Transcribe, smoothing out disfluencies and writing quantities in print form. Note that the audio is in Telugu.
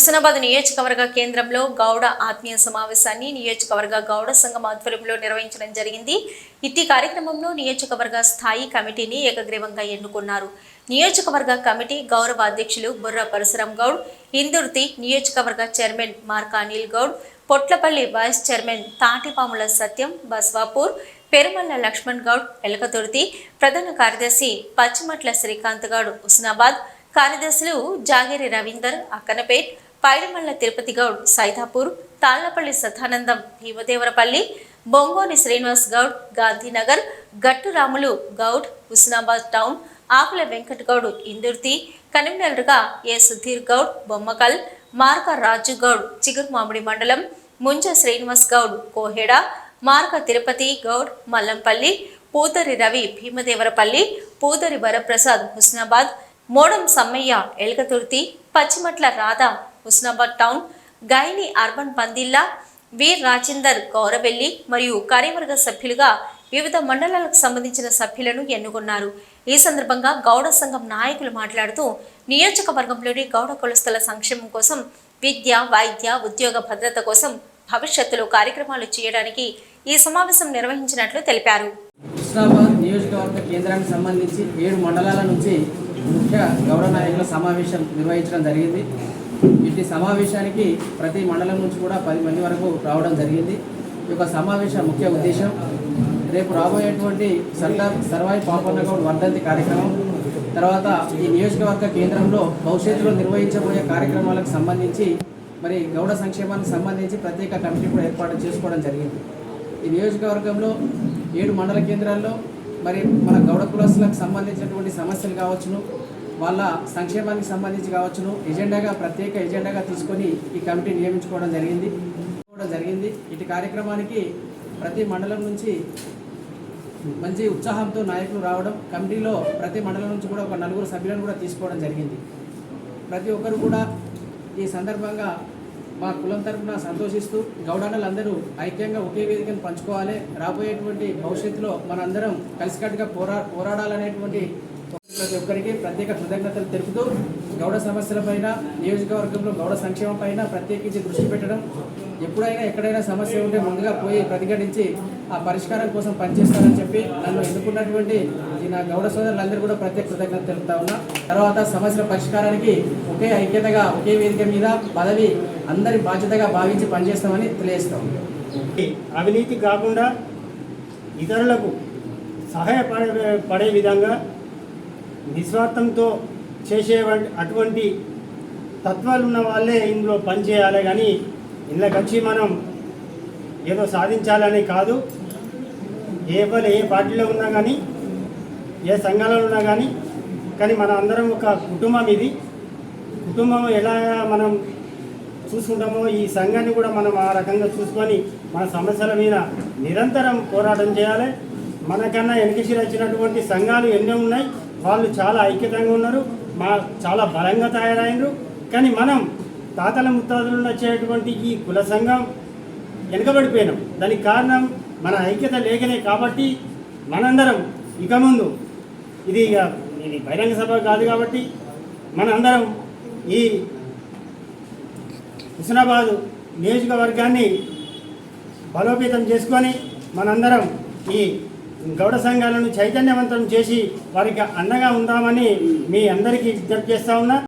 హుస్నాబాద్ నియోజకవర్గ కేంద్రంలో గౌడ ఆత్మీయ సమావేశాన్ని నియోజకవర్గ గౌడ సంఘం ఆధ్వర్యంలో నిర్వహించడం జరిగింది. ఇట్టి కార్యక్రమంలో నియోజకవర్గ స్థాయి కమిటీని ఏకగ్రీవంగా ఎన్నుకున్నారు. నియోజకవర్గ కమిటీ గౌరవ అధ్యక్షులు బుర్ర పరశురాం గౌడ్, ఇందుర్తి నియోజకవర్గ chairman Marka Anil Goud, Potlapalli vice chairman Tatipamula Satyam, Baswapur Perumalla Laxman Goud, Elakathurthi ప్రధాన కార్యదర్శి పచ్చిమట్ల శ్రీకాంత్ గౌడ్, హుస్నాబాద్ కార్యదర్శులు జాగిరి రవీందర్, అక్కనపేట్, పైడిమల్ల తిరుపతి గౌడ్, సైదాపూర్, తాళ్లపల్లి సదానందం, భీమదేవరపల్లి, బొంగోని శ్రీనివాస్ గౌడ్, గాంధీనగర్, గట్టు రాములు గౌడ్, హుస్నాబాద్ టౌన్, ఆకుల వెంకట్ గౌడ్, ఇందుర్తి కన్వీనర్గా ఏ సుధీర్ గౌడ్, బొమ్మకల్, మార్క రాజు గౌడ్, చిగురుమామిడి మండలం, ముంజ శ్రీనివాస్ గౌడ్, కోహెడ, మార్క తిరుపతి గౌడ్, మల్లంపల్లి, పూతరి రవి, భీమదేవరపల్లి, పూతరి వరప్రసాద్, హుస్నాబాద్, మోడం సమ్మయ్య, ఎలకతుర్తి, పచ్చిమట్ల రాధా, హుస్నాబాద్ టౌన్, గైని అర్బన్ పందిల్లా, వీర్ రాజేందర్, గౌరవెల్లి మరియు కార్యవర్గ సభ్యులుగా వివిధ మండలాలకు సంబంధించిన సభ్యులను ఎన్నుకున్నారు. ఈ సందర్భంగా గౌడ సంఘం నాయకులు మాట్లాడుతూ నియోజకవర్గంలోని గౌడ కులస్తుల సంక్షేమం కోసం విద్య, వైద్య, ఉద్యోగ భద్రత కోసం భవిష్యత్తులో కార్యక్రమాలు చేయడానికి ఈ సమావేశం నిర్వహించినట్లు తెలిపారు. హుస్నాబాద్ నియోజకవర్గ కేంద్రానికి సంబంధించి 7 మండలాల నుంచి ముఖ్య గౌడ నాయకుల సమావేశం నిర్వహించడం జరిగింది. ఇట్టి సమావేశానికి ప్రతి మండలం నుంచి కూడా 10 మంది వరకు రావడం జరిగింది. ఈ యొక్క సమావేశం ముఖ్య ఉద్దేశం రేపు రాబోయేటువంటి సర్దార్ సర్వాయి పాపన్న గౌడ్ వర్ధంతి కార్యక్రమం, తర్వాత ఈ నియోజకవర్గ కేంద్రంలో భవిష్యత్తులో నిర్వహించబోయే కార్యక్రమాలకు సంబంధించి మరి గౌడ సంక్షేమానికి సంబంధించి ప్రత్యేక కమిటీ కూడా ఏర్పాటు చేసుకోవడం జరిగింది. ఈ నియోజకవర్గంలో 7 మండల కేంద్రాల్లో మరి మన గౌడ కులస్తులకు సంబంధించినటువంటి సమస్యలు కావచ్చును, వాళ్ళ సంక్షేమానికి సంబంధించి కావచ్చును, ప్రత్యేక ఎజెండాగా తీసుకొని ఈ కమిటీ నియమించుకోవడం జరిగింది. ఇటు కార్యక్రమానికి ప్రతి మండలం నుంచి మంచి ఉత్సాహంతో నాయకులు రావడం, కమిటీలో ప్రతి మండలం నుంచి కూడా ఒక 4 సభ్యులను కూడా తీసుకోవడం జరిగింది. ప్రతి ఒక్కరు కూడా ఈ సందర్భంగా మా కులం తరఫున సంతోషిస్తూ గౌడాన్నలందరూ ఐక్యంగా ఒకే వేదికను పంచుకోవాలి, రాబోయేటువంటి భవిష్యత్తులో మనందరం కలిసికట్టుగా పోరాడాలనేటువంటి ప్రతి ఒక్కరికి ప్రత్యేక కృతజ్ఞతలు తెలుపుతూ గౌడ సమస్యలపైన, నియోజకవర్గంలో గౌడ సంక్షేమం పైన ప్రత్యేకించి దృష్టి పెట్టడం, ఎప్పుడైనా ఎక్కడైనా సమస్య ఉంటే ముందుగా పోయి ప్రతిఘటించి ఆ పరిష్కారం కోసం పనిచేస్తానని చెప్పి నన్ను ఎన్నుకున్నటువంటి నా గౌడ సోదరులందరూ కూడా ప్రత్యేక కృతజ్ఞతలు తెలుపుతా ఉన్నా. తర్వాత సమస్యల పరిష్కారానికి ఒకే ఐక్యతగా ఒకే వేదిక మీద పదవి అందరి బాధ్యతగా భావించి పనిచేస్తామని తెలియజేస్తాం. అవినీతి కాకుండా ఇతరులకు సహాయపడే విధంగా నిస్వార్థంతో చేసే అటువంటి తత్వాలు ఉన్న వాళ్ళే ఇందులో పనిచేయాలి, కానీ ఇందులోకి వచ్చి మనం ఏదో సాధించాలని కాదు. ఏ పార్టీలో ఉన్నా కానీ, ఏ సంఘాలలో ఉన్నా కానీ మన అందరం ఒక కుటుంబం. ఇది కుటుంబం ఎలా మనం చూసుకుంటామో ఈ సంఘాన్ని కూడా మనం ఆ రకంగా చూసుకొని మన సమస్యల మీద నిరంతరం పోరాటం చేయాలి. మనకన్నా వెనకసి వచ్చినటువంటి సంఘాలు ఎన్నో ఉన్నాయి, వాళ్ళు చాలా ఐక్యతంగా ఉన్నారు, చాలా బలంగా తయారైనరు. కానీ మనం తాతల ముత్తాతలు వచ్చేటువంటి ఈ కుల సంఘం వెనుకబడిపోయినాం. దానికి కారణం మన ఐక్యత లేకనే. కాబట్టి మనందరం ఇక ముందు ఇది బహిరంగ సభ కాదు కాబట్టి మనందరం ఈ హుస్నాబాద్ నియోజకవర్గాన్ని బలోపేతం చేసుకొని మనందరం ఈ గౌడ సంఘాలను చైతన్యవంతం చేసి వారికి అండగా ఉందామని మీ అందరికీ విజ్ఞప్తి చేస్తా ఉన్నా.